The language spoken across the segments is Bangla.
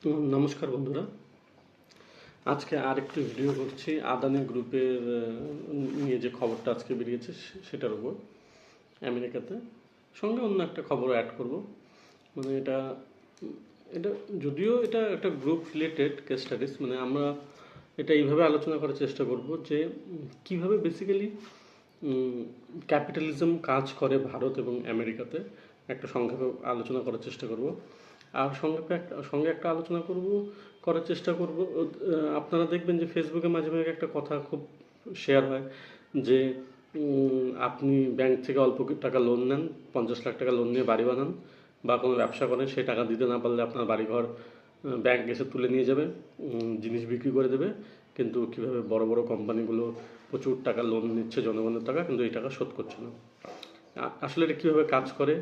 নমস্কার বন্ধুরা, আজকে আরেকটি ভিডিও করছি আদানি গ্রুপের নিয়ে যে খবরটা আজকে বেরিয়েছে সেটার উপর। আমেরিকাতে সঙ্গে অন্য একটা খবরও অ্যাড করব। মানে এটা এটা যদিও এটা একটা গ্রুপ রিলেটেড কেস স্টাডিজ, মানে আমরা এটা এইভাবে আলোচনা করার চেষ্টা করব যে কিভাবে বেসিক্যালি ক্যাপিটালিজম কাজ করে ভারত এবং আমেরিকাতে একটা সংক্ষেপে আলোচনা করার চেষ্টা করব। আর সঙ্গে একটা আলোচনা করার চেষ্টা করব। আপনারা দেখবেন যে ফেসবুকে মাঝে মাঝে একটা কথা খুব শেয়ার হয় যে আপনি ব্যাংক থেকে অল্প টাকা লোন নেন, 50 লাখ টাকা লোন নিয়ে বাড়ি বানান বা কোনো ব্যবসা করেন, সেই টাকা দিতে না পারলে আপনার বাড়িঘর ব্যাংক এসে তুলে নিয়ে যাবে, জিনিস বিক্রি করে দেবে। কিন্তু কীভাবে বড় বড় কোম্পানিগুলো প্রচুর টাকা লোন নিচ্ছে জনগণের টাকা, কিন্তু এই টাকা শোধ করছে না। আসলে এটা কীভাবে কাজ করে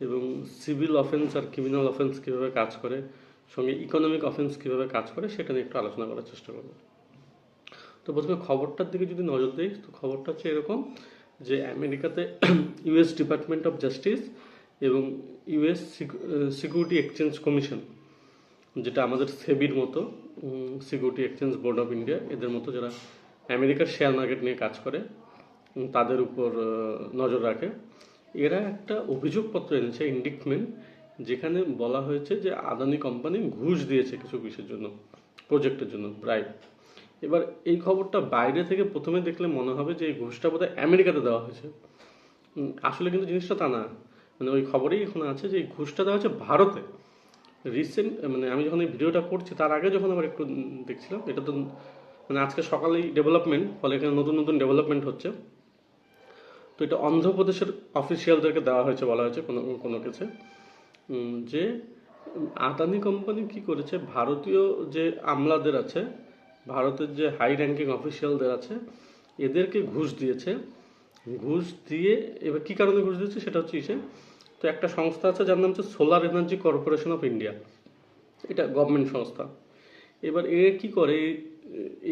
এবং সিভিল অফেন্স আর ক্রিমিনাল অফেন্স কীভাবে কাজ করে, সঙ্গে ইকোনমিক অফেন্স কীভাবে কাজ করে, সেটা নিয়ে একটু আলোচনা করার চেষ্টা করব। তো প্রথমে খবরটার দিকে যদি নজর দিই, তো খবরটা হচ্ছে এরকম যে আমেরিকাতে ইউএস ডিপার্টমেন্ট অফ জাস্টিস এবং ইউএস সিকিউরিটি এক্সচেঞ্জ কমিশন, যেটা আমাদের সেবির মতো, security exchange board of India, এদের মতো যারা আমেরিকার শেয়ার মার্কেট নিয়ে কাজ করে তাদের উপর নজর রাখে, এরা একটা অভিযোগপত্র এনেছে, ইন্ডিকমেন্ট, যেখানে বলা হয়েছে যে আদানি কোম্পানি ঘুষ দিয়েছে কিছু বিষয়ের জন্য, প্রজেক্টের জন্য, ব্রাইব। এবার এই খবরটা বাইরে থেকে প্রথমে দেখলে মনে হবে যে এই ঘুষটা বোধহয় আমেরিকাতে দেওয়া হয়েছে। আসলে কিন্তু জিনিসটা তা না। মানে ওই খবরেই এখন আছে যে এই ঘুষটা দেওয়া হচ্ছে ভারতে। রিসেন্ট, মানে আমি যখন এই ভিডিওটা করছি তার আগে যখন আবার একটু দেখছিলাম, এটা তো মানে আজকে সকালেই ডেভেলপমেন্ট, ফলে এখানে নতুন নতুন ডেভেলপমেন্ট হচ্ছে। তো এটা অন্ধ্রপ্রদেশের অফিসিয়ালদেরকে দেওয়া হয়েছে, বলা হয়েছে কোনো কোনো কেসে, যে আদানি কোম্পানি কি করেছে, ভারতীয় যে আমলাদের আছে, ভারতের যে হাই র্যাঙ্কিং অফিসিয়ালদের আছে, এদেরকে ঘুষ দিয়েছে। ঘুষ দিয়ে এবার কী কারণে ঘুষ দিয়েছে সেটা হচ্ছে তো একটা সংস্থা আছে যার নাম হচ্ছে solar energy corporation of India, এটা গভর্নমেন্ট সংস্থা। এবার এ কি করে,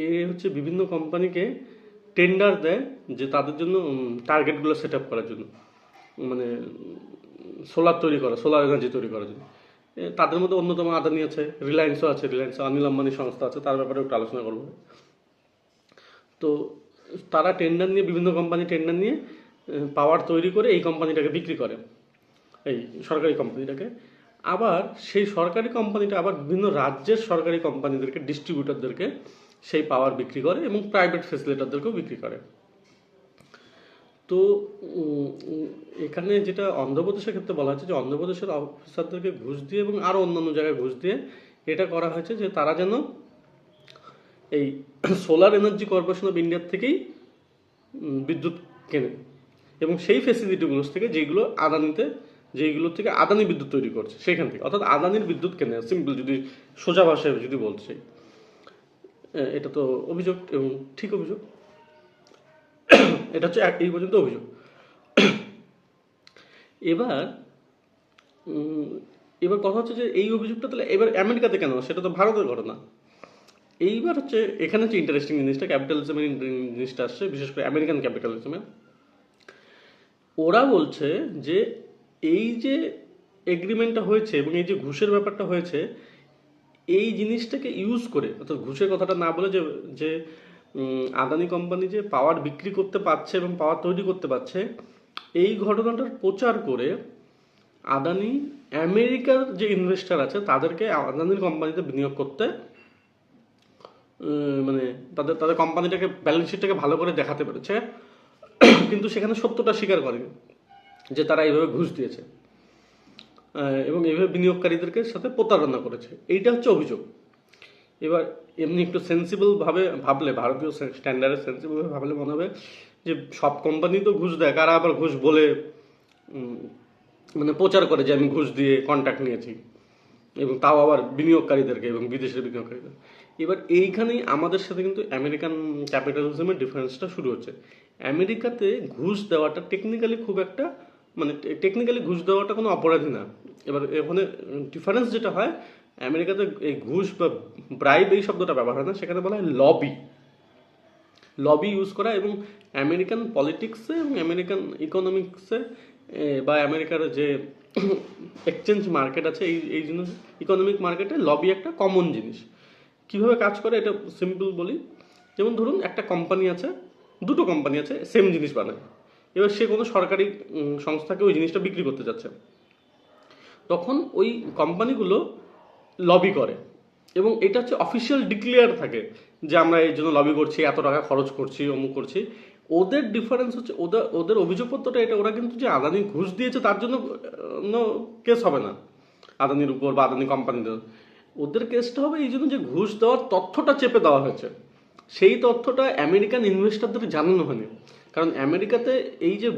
এ হচ্ছে বিভিন্ন কোম্পানিকে টেন্ডার দেয় যে তাদের জন্য টার্গেটগুলো সেট আপ করার জন্য, মানে সোলার এনার্জি তৈরি করার জন্য। তাদের মধ্যে অন্যতম আদানি আছে, রিলায়েন্সও আছে, রিলায়েন্স অনিল আম্বানি সংস্থা আছে, তার ব্যাপারে একটু আলোচনা করবো। তো তারা টেন্ডার নিয়ে, বিভিন্ন কোম্পানি টেন্ডার নিয়ে পাওয়ার তৈরি করে এই কোম্পানিটাকে বিক্রি করে, এই সরকারি কোম্পানিটাকে। আবার সেই সরকারি কোম্পানিটা আবার বিভিন্ন রাজ্যের সরকারি কোম্পানিদেরকে, ডিস্ট্রিবিউটরদেরকে সেই পাওয়ার বিক্রি করে এবং প্রাইভেট ফেসিলিটারদেরকেও বিক্রি করে। তো এখানে যেটা অন্ধ্রপ্রদেশের ক্ষেত্রে বলা হচ্ছে যে অন্ধ্রপ্রদেশের অফিসারদেরকে ঘুষ দিয়ে এবং আরও অন্যান্য জায়গায় ঘুষ দিয়ে এটা করা হয়েছে যে তারা যেন এই সোলার এনার্জি কর্পোরেশন অফ ইন্ডিয়ার থেকেই বিদ্যুৎ কেনে এবং সেই ফেসিলিটিগুলো থেকে যেইগুলো থেকে আদানি বিদ্যুৎ তৈরি করছে সেখান থেকে, অর্থাৎ আদানির বিদ্যুৎ কেনে। সিম্পল যদি সোজা ভাষায় যদি বলতে চাই, এটা তো অভিযোগ এবং ঠিক অভিযোগ। এটা হচ্ছে এই পর্যন্ত অভিযোগ। এবার এবার কথা হচ্ছে যে এই অভিযোগটা তাহলে এবার আমেরিকাতে কেন, সেটা তো ভারতের ঘটনা। এইবার হচ্ছে এখানে হচ্ছে ইন্টারেস্টিং জিনিসটা, ক্যাপিটালিজমের জিনিসটা আসছে, বিশেষ করে আমেরিকান ক্যাপিটালিজমে। ওরা বলছে যে এই যে এগ্রিমেন্টটা হয়েছে এবং এই যে ঘুষের ব্যাপারটা হয়েছে, এই জিনিসটাকে ইউজ করে, অর্থাৎ ঘুষের কথাটা না বলে যে আদানি কোম্পানি যে পাওয়ার বিক্রি করতে পারছে এবং পাওয়ার তৈরি করতে পারছে, এই ঘটনাটার প্রচার করে আদানি আমেরিকার যে ইনভেস্টার আছে তাদেরকে আদানির কোম্পানিতে বিনিয়োগ করতে, মানে তাদের কোম্পানিটাকে, ব্যালেন্স শিটটাকে ভালো করে দেখাতে পেরেছে, কিন্তু সেখানে সত্যটা স্বীকার করেনি যে তারা এইভাবে ঘুষ দিয়েছে এবং এইভাবে বিনিয়োগকারীদেরকে সাথে প্রতারণা করেছে। এইটা হচ্ছে অভিযোগ। এবার এমনি একটু সেন্সিবলভাবে ভাবলে, ভারতীয় স্ট্যান্ডার্ডে সেন্সিবলভাবে ভাবলে মনে হবে যে সব কোম্পানি তো ঘুষ দেয়, কারা আবার ঘুষ বলে মানে প্রচার করে যে আমি ঘুষ দিয়ে কন্ট্রাক্ট নিয়েছি, এবং তাও আবার বিনিয়োগকারীদেরকে এবং বিদেশের বিনিয়োগকারীদের। এবার এইখানেই আমাদের সাথে কিন্তু আমেরিকান ক্যাপিটালিজমের ডিফারেন্সটা শুরু হচ্ছে। আমেরিকাতে ঘুষ দেওয়াটা টেকনিক্যালি খুব একটা, মানে টেকনিক্যালি ঘুষ দেওয়াটা কোনো অপরাধী না। এবার এখানে ডিফারেন্স যেটা হয়, আমেরিকাতে এই ঘুষ বা ব্রাইব এই শব্দটা ব্যবহার হয় না, সেখানে বলা হয় লবি ইউজ করা। এবং আমেরিকান পলিটিক্সে এবং আমেরিকান ইকোনমিক্সে বা আমেরিকার যে এক্সচেঞ্জ মার্কেট আছে, এই জন্য ইকোনমিক মার্কেটে লবি একটা কমন জিনিস। কিভাবে কাজ করে এটা সিম্পল বলি। যেমন ধরুন একটা কোম্পানি আছে, দুটো কোম্পানি আছে, সেম জিনিস বানায়। এবার সে কোনো সরকারি সংস্থাকে ওই জিনিসটা বিক্রি করতে যাচ্ছে, তখন ওই কোম্পানিগুলো লবি করে এবং এটা হচ্ছে অফিসিয়াল ডিক্লেয়ার থাকে যে আমরা এই জন্য লবি করছি, এত টাকা খরচ করছি, অমুক করছি। ওদের ডিফারেন্স হচ্ছে ওদের অভিযোগপত্রটা এটা, ওরা কিন্তু যে আদানি ঘুষ দিয়েছে তার জন্য কেস হবে না আদানির উপর বা আদানি কোম্পানিদের। ওদের কেসটা হবে এই জন্য যে ঘুষ দেওয়ার তথ্যটা চেপে দেওয়া হয়েছে, সেই তথ্যটা আমেরিকান ইনভেস্টরদের জানানো হয়নি। কারণ আমেরিকাতে এই যে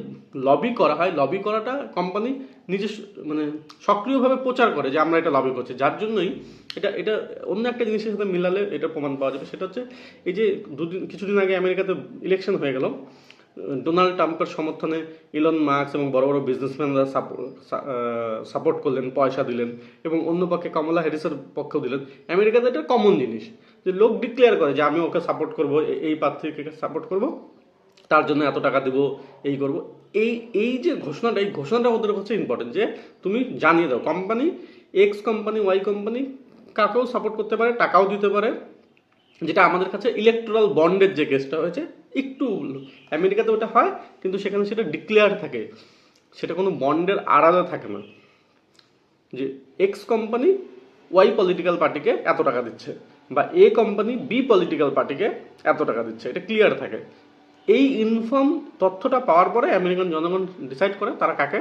লবি করা হয়, লবি করাটা কোম্পানি নিজে মানে সক্রিয়ভাবে প্রচার করে যে আমরা এটা লবি করছি, যার জন্যই এটা এটা অন্য একটা জিনিসের সাথে মিলালে এটা প্রমাণ পাওয়া যাবে। সেটা হচ্ছে এই যে কিছুদিন আগে আমেরিকাতে ইলেকশন হয়ে গেল, ডোনাল্ড ট্রাম্পের সমর্থনে ইলন মাস্ক এবং বড় বড় বিজনেসম্যানরা সাপোর্ট করলেন, পয়সা দিলেন, এবং অন্য পক্ষে কমলা হ্যারিসের পক্ষেও দিলেন। আমেরিকাতে এটা কমন জিনিস যে লোক ডিক্লেয়ার করে যে আমি ওকে সাপোর্ট করব, এই প্রার্থীকে সাপোর্ট করব, তার জন্য এত টাকা দেবো, এই করব। এই যে ঘোষণাটা, এই ঘোষণাটা ওদের হচ্ছে ইম্পর্টেন্ট, যে তুমি জানিয়ে দাও company X company Y company কাকেও সাপোর্ট করতে পারে, টাকাও দিতে পারে। যেটা আমাদের কাছে ইলেকট্রাল বন্ডের যে কেসটা হয়েছে, একটু আমেরিকাতে ওটা হয়, কিন্তু সেখানে সেটা ডিক্লেয়ার থাকে, সেটা কোনো বন্ডের আড়ালে থাকে না যে এক্স কোম্পানি ওয়াই পলিটিক্যাল পার্টিকে এত টাকা দিচ্ছে বা এ কোম্পানি বি পলিটিক্যাল পার্টিকে এত টাকা দিচ্ছে, এটা ক্লিয়ার থাকে। এই ইনফর্ম তথ্যটা পাওয়ার পরে আমেরিকান জনগণ ডিসাইড করে তারা কাকে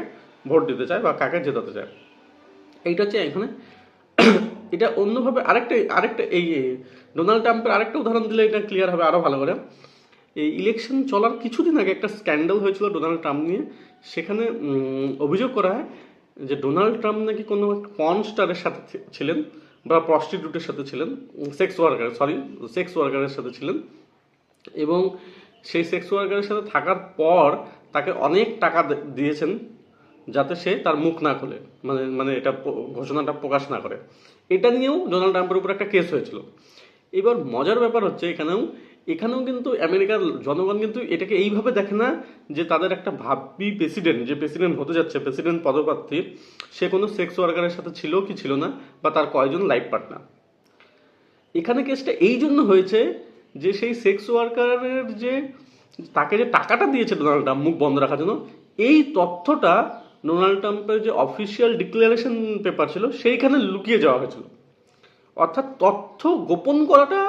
ভোট দিতে চায় বা কাকে জেতাতে চায়। এইটা হচ্ছে এখানে। এটা অন্যভাবে আরেকটা এই ডোনাল্ড ট্রাম্পের আরেকটা উদাহরণ দিলে এটা ক্লিয়ার হবে আরও ভালো করে। এই ইলেকশন চলার কিছুদিন আগে একটা স্ক্যান্ডাল হয়েছিল ডোনাল্ড ট্রাম্প নিয়ে। সেখানে অভিযোগ করা হয় যে ডোনাল্ড ট্রাম্প নাকি কোনো একটা পর্ন স্টারের সাথে ছিলেন বা প্রস্টিটিউটের সাথে ছিলেন, সেক্স ওয়ার্কারের সাথে ছিলেন, এবং সেই সেক্স ওয়ার্কারের সাথে থাকার পর তাকে অনেক টাকা দিয়েছেন যাতে সে তার মুখ না খোলে, মানে এটা ঘোষণাটা প্রকাশ না করে। এটা নিয়েও ডোনাল্ড ট্রাম্পের উপর একটা কেস হয়েছিল। এবার মজার ব্যাপার হচ্ছে এখানেও কিন্তু আমেরিকার জনগণ কিন্তু এটাকে এইভাবে দেখে না যে তাদের একটা ভাবি প্রেসিডেন্ট, যে প্রেসিডেন্ট হতে যাচ্ছে, প্রেসিডেন্ট পদপ্রার্থী, সে কোনো সেক্স ওয়ার্কারের সাথে ছিল কি ছিল না, বা তার কয়জন লাইফ পার্টনার। এখানে কেসটা এই জন্য হয়েছে যে সেই সেক্স ওয়ার্কারের যে তাকে যে টাকাটা দিয়েছে ডোনাল্ড ট্রাম্প মুখ বন্ধ রাখার জন্য, এই তথ্যটা ডোনাল্ড ট্রাম্পের যে অফিসিয়াল ডিক্লারেশন পেপার ছিল সেইখানে লুকিয়ে যাওয়া হয়েছিল। অর্থাৎ তথ্য গোপন করাটা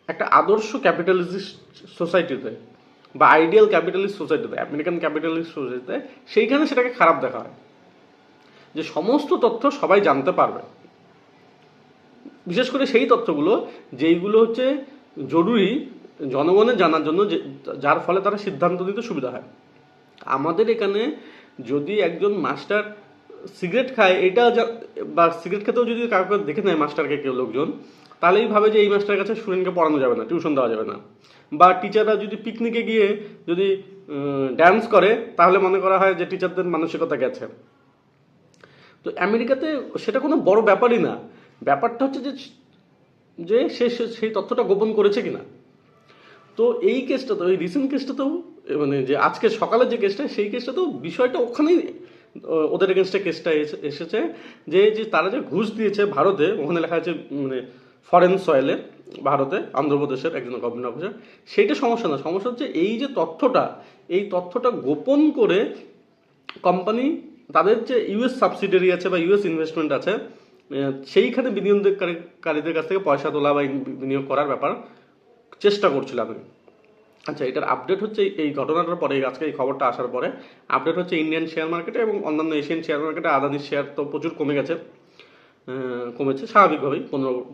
একটা আদর্শ ক্যাপিটালিস্ট সোসাইটিতে বা আইডিয়াল ক্যাপিটালিস্ট সোসাইটিতে, আমেরিকান ক্যাপিটালিস্ট সোসাইটিতে, সেইখানে সেটাকে খারাপ দেখা হয় যে সমস্ত তথ্য সবাই জানতে পারবে, বিশেষ করে সেই তথ্যগুলো যেইগুলো হচ্ছে জরুরি জনগণের জানার জন্য, যার ফলে তারা সিদ্ধান্ত নিতে সুবিধা হয়। আমাদের এখানে যদি একজন মাস্টার সিগারেট খায়, এটা বা সিগারেট খেতেও যদি কাউকে দেখে নেয় মাস্টারকে কেউ লোকজন, তাহলেই ভাবে যে এই মাস্টারের কাছে স্টুডেন্টকে পড়ানো যাবে না, টিউশন দেওয়া যাবে না। বা টিচাররা যদি পিকনিকে গিয়ে যদি ড্যান্স করে, তাহলে মনে করা হয় যে টিচারদের মানসিকতা গেছে। তো আমেরিকাতে সেটা কোনো বড় ব্যাপারই না। ব্যাপারটা হচ্ছে যে সে সেই তথ্যটা গোপন করেছে কিনা। তো এই কেসটা তো, এই রিসেন্ট কেসটা তো, মানে যে আজকে সকালে যে কেসটা, সেই কেসটা তো বিষয়টা ওখানেই ওদের এগেনস্টে কেসটা এসেছে যে তারা যে ঘুষ দিয়েছে ভারতে, ওখানে লেখা আছে মানে ফরেন সয়েলে, ভারতে অন্ধ্রপ্রদেশের একজন গভর্নমেন্ট অফিসার। সেইটা সমস্যা না, সমস্যা হচ্ছে এই যে তথ্যটা, এই তথ্যটা গোপন করে কোম্পানি তাদের যে ইউএস সাবসিডারি আছে বা ইউএস ইনভেস্টমেন্ট আছে, সেইখানে বিনিয়োগকারীদের কাছ থেকে পয়সা তোলা বা বিনিয়োগ করার ব্যাপার চেষ্টা করছিলাম আমি। আচ্ছা, এটার আপডেট হচ্ছে এই ঘটনাটার পরে, আজকে এই খবরটা আসার পরে আপডেট হচ্ছে ইন্ডিয়ান শেয়ার মার্কেটে এবং অন্যান্য এশিয়ান শেয়ার মার্কেটে আদানির শেয়ার তো প্রচুর কমেছে স্বাভাবিকভাবেই,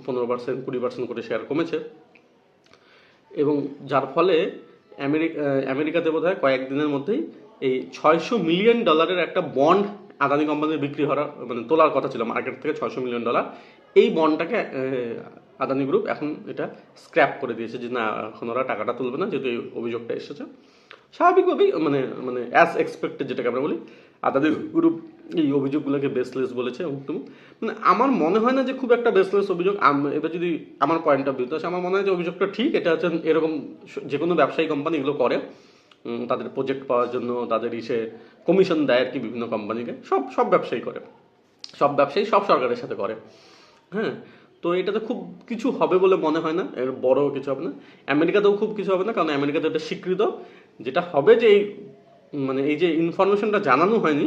15% 20% করে শেয়ার কমেছে। এবং যার ফলে আমেরিকাতে বোধ হয় কয়েকদিনের মধ্যেই এই $600 মিলিয়ন একটা বন্ড আদানি কোম্পানির বিক্রি হওয়ার মানে তোলার কথা ছিল মার্কেট থেকে, $600 মিলিয়ন। এই বন্ডটাকে আদানি গ্রুপ এখন এটা স্ক্র্যাপ করে দিয়েছে যে না, এখন ওরা টাকাটা তুলবে না, যেহেতু এই অভিযোগটা এসেছে। স্বাভাবিকভাবেই মানে অ্যাজ এক্সপেক্টেড, যেটাকে আমরা বলি, আদানি গ্রুপ এই অভিযোগগুলোকে বেসলেস বলেছে। মানে আমার মনে হয় না যে খুব একটা বেসলেস অভিযোগ। এবার যদি আমার পয়েন্ট অফ ভিউতে আসে, আমার মনে হয় যে অভিযোগটা ঠিক। এটা হচ্ছে এরকম যে কোনো ব্যবসায়ী কোম্পানি এগুলো করে, তাদের প্রজেক্ট পাওয়ার জন্য তাদের কমিশন দেয় আর কি বিভিন্ন কোম্পানিকে। সব সব ব্যবসায়ী করে, সব ব্যবসায়ী সব সরকারের সাথে করে। হ্যাঁ, তো এটাতে খুব কিছু হবে বলে মনে হয় না, এর বড় কিছু হবে না। আমেরিকাতেও খুব কিছু হবে না, কারণ আমেরিকাতে এটা স্বীকৃত। যেটা হবে যে এই যে ইনফরমেশনটা জানানো হয়নি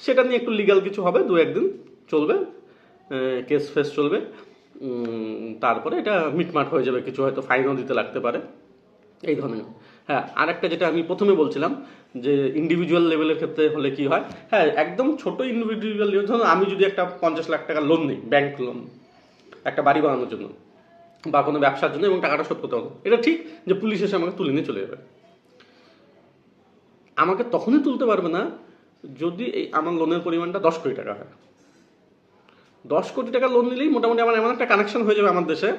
সেটা নিয়ে একটু লিগ্যাল কিছু হবে, 2-1 দিন চলবে, কেস ফেস চলবে, তারপরে এটা মিটমাট হয়ে যাবে, কিছু হয়তো ফাইনও দিতে লাগতে পারে, এই ধরনের। হ্যাঁ, আর একটা যেটা আমি প্রথমে বলছিলাম যে ইন্ডিভিজুয়াল লেভেলের ক্ষেত্রে হলে কি হয়, হ্যাঁ একদম ছোট ইন্ডিভিজুয়াল, ধরুন আমি যদি একটা 50 লাখ টাকা লোন নিই, ব্যাংক লোন, একটা বাড়ি বানানোর জন্য বা কোনো ব্যবসার জন্য, এবং টাকাটা শোধ করতে হবে, এটা ঠিক যে পুলিশ এসে আমাকে তুলে নিয়ে চলে যাবে। আমাকে তখনই তুলতে পারবে না যদি আমার লোনের পরিমাণটা 10 কোটি টাকা হয়। 10 কোটি টাকা লোন নিলেই মোটামুটি আমার এমন একটা কানেকশন হয়ে যাবে আমার দেশে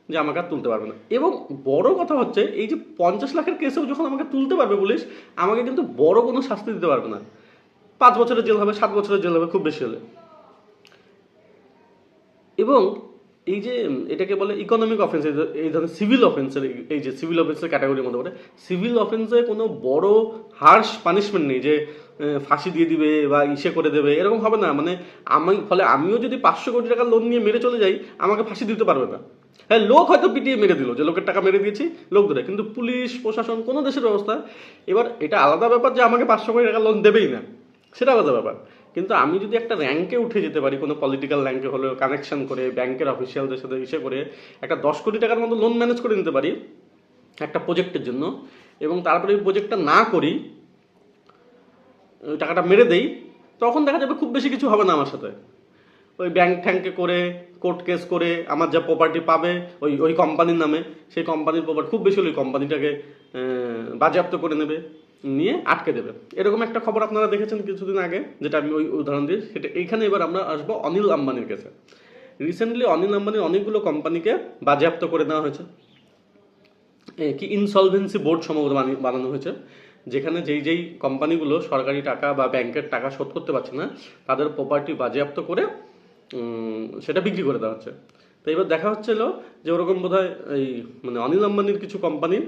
যে আমাকে আর তুলতে পারবে না। এবং বড় কথা হচ্ছে, এই যে 50 লাখের কেসেও যখন আমাকে তুলতে পারবে পুলিশ, আমাকে কিন্তু বড় কোনো শাস্তি দিতে পারবে না। 5 বছরের জেল হবে, 7 বছরের জেল হবে খুব বেশি হলে। এবং এই যে এটাকে বলে ইকোনমিক অফেন্স, এই ধরনের সিভিল অফেন্সের, এই যে সিভিল অফেন্সের ক্যাটাগরির মধ্যে পড়ে। সিভিল অফেন্সে কোনো বড় হার্শ পানিশমেন্ট নেই যে ফাঁসি দিয়ে দিবে বা করে দেবে, এরকম হবে না। মানে আমিও যদি 500 কোটি টাকা লোন নিয়ে মেরে চলে যাই, আমাকে ফাঁসি দিতে পারবে না। হ্যাঁ, লোক হয়তো পিটিয়ে মেরে দিল, যে লোকের টাকা মেরে দিয়েছি লোক ধরে, কিন্তু পুলিশ প্রশাসন কোনো দেশের ব্যবস্থা, এবার এটা আলাদা ব্যাপার যে আমাকে 500 কোটি টাকা লোন দেবেই না, সেটা আলাদা ব্যাপার। কিন্তু আমি যদি একটা র্যাঙ্কে উঠে যেতে পারি, কোনো পলিটিক্যাল র্যাঙ্কে হলেও কানেকশন করে, ব্যাংকের অফিসিয়ালদের সাথে করে একটা 10 কোটি টাকার মতো লোন ম্যানেজ করে নিতে পারি একটা প্রজেক্টের জন্য, এবং তারপরে ওই প্রজেক্টটা না করি, ওই টাকাটা মেরে দেই, তখন দেখা যাবে খুব বেশি কিছু হবে না আমার সাথে। ওই ব্যাংক ঠ্যাঙ্কে করে, কোর্ট কেস করে আমার যা প্রপার্টি পাবে ওই ওই কোম্পানির নামে, সেই কোম্পানির প্রপার্টি খুব বেশি হলে ওই কোম্পানিটাকে বাজেয়াপ্ত করে নেবে, নিয়ে আটকে দেবে। এরকম একটা খবর আপনারা দেখেছেন কিছুদিন আগে, যেটা আমি ওই উদাহরণ দিই সেটা এইখানে। এবার আমরা আসবো অনিল আম্বানির কাছে। রিসেন্টলি অনিল আম্বানির অনেকগুলো কোম্পানিকে বাজেয়াপ্ত করে দেওয়া হয়েছে, কি ইনসলভেন্সি বোর্ড সম্ভবত বানানো হয়েছে, যেখানে যেই কোম্পানিগুলো সরকারি টাকা বা ব্যাংকের টাকা শোধ করতে পারছে না, তাদের প্রপার্টি বাজেয়াপ্ত করে সেটা বিক্রি করে দেওয়া হচ্ছে। তো এবার দেখা হচ্ছিল যে ওরকম বোধহয় এই অনিল আম্বানির কিছু কোম্পানি,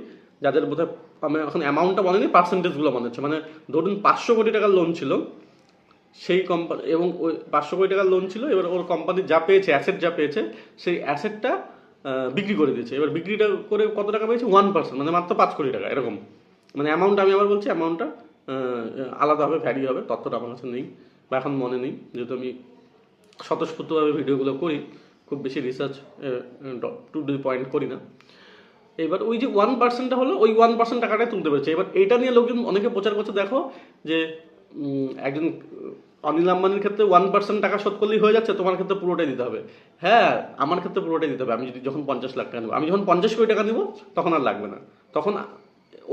যাদের বোধহয় আমি এখন অ্যামাউন্টটা বলেনি, পার্সেন্টেজগুলো মনে হচ্ছে, ধরুন 500 কোটি টাকার লোন ছিল সেই কোম্পানি, এবং ওই 500 কোটি টাকার লোন ছিল, এবার ওর কোম্পানি যা পেয়েছে, অ্যাসেট যা পেয়েছে, সেই অ্যাসেটটা বিক্রি করে দিয়েছে। এবার বিক্রিটা করে কত টাকা পেয়েছে, 1%, মাত্র 5 কোটি টাকা এরকম। অ্যামাউন্ট আমি আবার বলছি, অ্যামাউন্টটা আলাদাভাবে ভ্যারি হবে, তথ্যটা আমার কাছে নেই বা এখন মনে নেই, যেহেতু আমি স্বতঃস্ফূর্তভাবে ভিডিওগুলো করি, খুব বেশি রিসার্চ টু দি পয়েন্ট করি না। এবার ওই যে 1%টা হলো, ওই 1% টাকাটাই তুলতে পেরেছে। এবার এইটা নিয়ে লোকজন অনেকে প্রচার করছে, দেখো যে একজন অনিল আম্বানির ক্ষেত্রে 1% টাকা শোধ করলেই হয়ে যাচ্ছে, তোমার ক্ষেত্রে পুরোটাই দিতে হবে। হ্যাঁ, আমার ক্ষেত্রে পুরোটাই দিতে হবে। আমি যখন 50 লাখ টাকা নেবো, আমি যখন 50 কোটি টাকা নেবো, তখন আর লাগবে না, তখন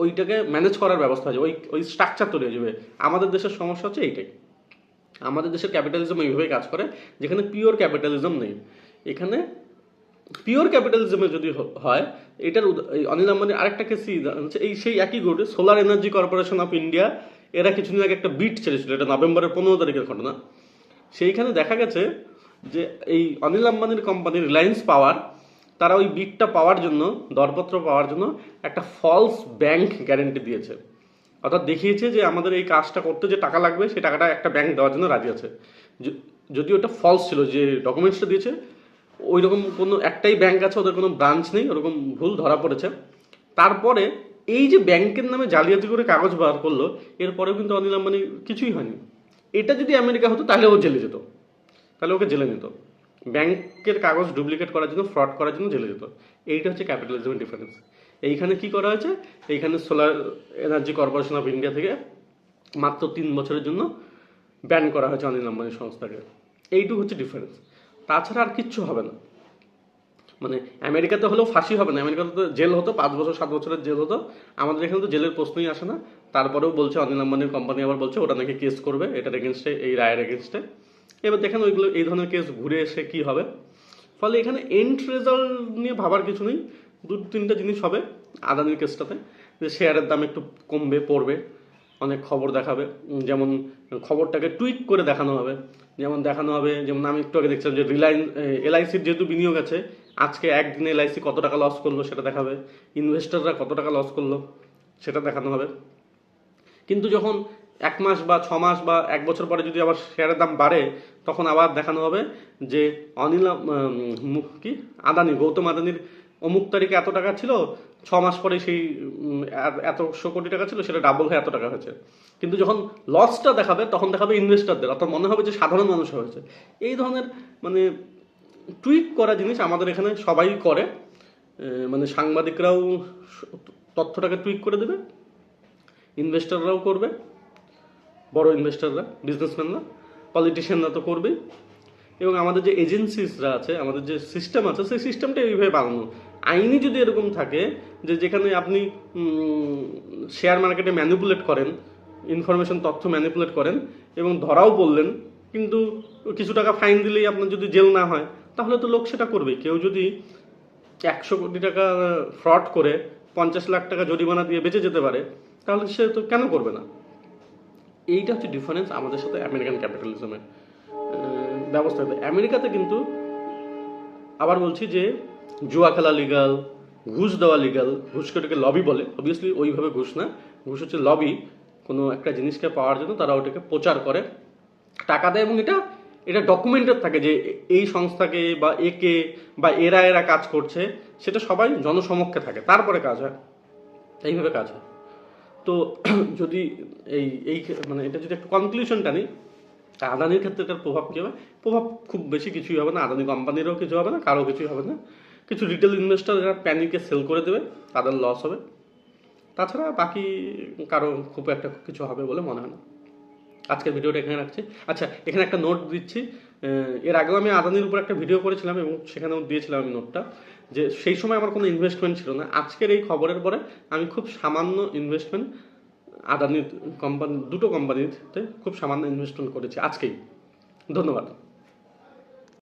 ওইটাকে ম্যানেজ করার ব্যবস্থা হয়ে যাবে, ওই স্ট্রাকচার তৈরি হয়ে যাবে। আমাদের দেশের সমস্যা হচ্ছে এইটাই, আমাদের দেশের ক্যাপিটালিজম এইভাবেই কাজ করে, যেখানে পিওর ক্যাপিটালিজম নেই। এখানে পিওর ক্যাপিটালিজমে যদি হয়, এটার অনিল আম্বানির আরেকটা কেস হচ্ছে সেই একই গ্রুপে solar energy corporation of India, এরা কিছুদিন আগে একটা বিট ছেড়েছিল, এটা নভেম্বরের 15 তারিখের ঘটনা। সেইখানে দেখা গেছে যে এই অনিল আম্বানির কোম্পানি রিলায়েন্স পাওয়ার, তারা ওই বিটটা পাওয়ার জন্য, দরপত্র পাওয়ার জন্য একটা ফলস ব্যাংক গ্যারেন্টি দিয়েছে। অর্থাৎ দেখিয়েছে যে আমাদের এই কাজটা করতে যে টাকা লাগবে, সেই টাকাটা একটা ব্যাংক দেওয়ার জন্য রাজি আছে, যদি ওটা ফলস ছিল। যে ডকুমেন্টসটা দিয়েছে, ওই রকম কোনো একটাই ব্যাংক আছে, ওদের কোনো ব্রাঞ্চ নেই, ওরকম ভুল ধরা পড়েছে। তারপরে এই যে ব্যাংকের নামে জালিয়াতি করে কাগজ বার করলো, এরপরেও কিন্তু অনিল আম্বানি কিছুই হয়নি। এটা যদি আমেরিকা হতো তাহলে ও জেলে যেত, তাহলে ওকে জেলে নিত, ব্যাংকের কাগজ ডুপ্লিকেট করার জন্য, ফ্রড করার জন্য জেলে যেত। এইটা হচ্ছে ক্যাপিটালিজমের ডিফারেন্স। এইখানে কি করা হয়েছে, এইখানে solar energy corporation of India থেকে মাত্র 3 বছরের জন্য ব্যান করা হয়েছে অনিল আম্বানির সংস্থাকে। এইটুকু হচ্ছে ডিফারেন্স, তাছাড়া আর কিচ্ছু হবে না। আমেরিকাতে হলেও ফাঁসি হবে না, আমেরিকাতে তো জেল হতো, 5 বছর 7 বছরের জেল হতো। আমাদের এখানে তো জেলের প্রশ্নই আসে না। তারপরেও বলছে অনিল আম্বানির কোম্পানি, আবার বলছে ওটা নাকি কেস করবে এটার এগেনস্টে, এই রায়ের এগেনস্টে। এবার দেখেন ওইগুলো, এই ধরনের কেস ঘুরে এসে কি হবে। ফলে এখানে এন্ড রেজাল্ট নিয়ে ভাবার কিছু নেই, 2-3টা জিনিস হবে আদানির কেসটাতে, যে শেয়ারের দাম একটু কমবে, পড়বে, অনেক খবর দেখাবে, যেমন খবরটাকে টুইট করে দেখানো হবে। যেমন আমি একটু আগে দেখছিলাম যে এলআইসির যেহেতু বিনিয়োগ আছে, আজকে একদিনে এলআইসি কত টাকা লস করলো সেটা দেখাবে, ইনভেস্টররা কত টাকা লস করলো সেটা দেখানো হবে। কিন্তু যখন 1 মাস বা 6 মাস বা 1 বছর পরে যদি আবার শেয়ারের দাম বাড়ে, তখন আবার দেখানো হবে যে অনিল কি আদানি, গৌতম আদানির অমুক তারিখে এত টাকা ছিল, 6 মাস পরে সেই এতশো কোটি টাকা ছিল, সেটা ডাবল হয়ে এত টাকা হয়েছে। কিন্তু যখন লসটা দেখাবে তখন দেখাবে ইনভেস্টরদের, অর্থাৎ মনে হবে যে সাধারণ মানুষ হয়েছে। এই ধরনের মানে টুইট করা জিনিস আমাদের এখানে সবাই করে। মানে সাংবাদিকরাও তথ্যটাকে টুইট করে দেবে, ইনভেস্টররাও করবে, বড় ইনভেস্টররা, বিজনেসম্যানরা, পলিটিশিয়ানরা তো করবেই, এবং আমাদের যে এজেন্সিসরা আছে, আমাদের যে সিস্টেম আছে, সেই সিস্টেমটা এইভাবে বানানো। আইনি যদি এরকম থাকে যে যেখানে আপনি শেয়ার মার্কেটে ম্যানিপুলেট করেন, ইনফরমেশন তথ্য ম্যানিপুলেট করেন এবং ধরাও পড়লেন, কিন্তু কিছু টাকা ফাইন দিলেই আপনার যদি জেল না হয়, তাহলে তো লোক সেটা করবে। কেউ যদি 100 কোটি টাকা ফ্রড করে 50 লাখ টাকা জরিমানা দিয়ে বেঁচে যেতে পারে, তাহলে সে তো কেন করবে না? এইটা হচ্ছে ডিফারেন্স আমাদের সাথে আমেরিকান ক্যাপিটালিজমের ব্যবস্থাতে। আমেরিকাতে কিন্তু আবার বলছি যে জুয়া খেলা লিগাল, ঘুষ দেওয়া লিগাল। ঘুষকে ওটাকে লবি বলে, অবভিয়াসলি ওইভাবে ঘুষ না, ঘুষ হচ্ছে লবি। কোনো একটা জিনিসকে পাওয়ার জন্য তারা ওটাকে প্রচার করে, টাকা দেয়, এবং এটা ডকুমেন্টেড থাকে যে এই সংস্থাকে বা একে বা এরা কাজ করছে, সেটা সবাই জনসমক্ষে থাকে, তারপরে কাজ হয়, এইভাবে কাজ হয়। তো যদি এই এই মানে এটা যদি একটা কনক্লুশনটা নিই, আদানির ক্ষেত্রে এটার প্রভাব কী হবে? প্রভাব খুব বেশি কিছুই হবে না, আদানি কোম্পানিরও কিছু হবে না, কারো কিছুই হবে না। কিছু রিটেল ইনভেস্টর যারা প্যানিকে সেল করে দেবে, তাদের লস হবে। তাছাড়া বাকি কারো খুব একটা কিছু হবে বলে মনে হয় না। আজকের ভিডিওটা এখানে রাখছি। আচ্ছা, এখানে একটা নোট দিচ্ছি। এর আগেও আমি আদানির উপর একটা ভিডিও করেছিলাম এবং সেখানেও দিয়েছিলাম আমি নোটটা, যে সেই সময় আমার কোনো ইনভেস্টমেন্ট ছিল না। আজকের এই খবরের পরে আমি খুব সামান্য ইনভেস্টমেন্ট আদানির কোম্পানি, দুটো কোম্পানিতে খুব সামান্য ইনভেস্টমেন্ট করেছি আজকেই। ধন্যবাদ।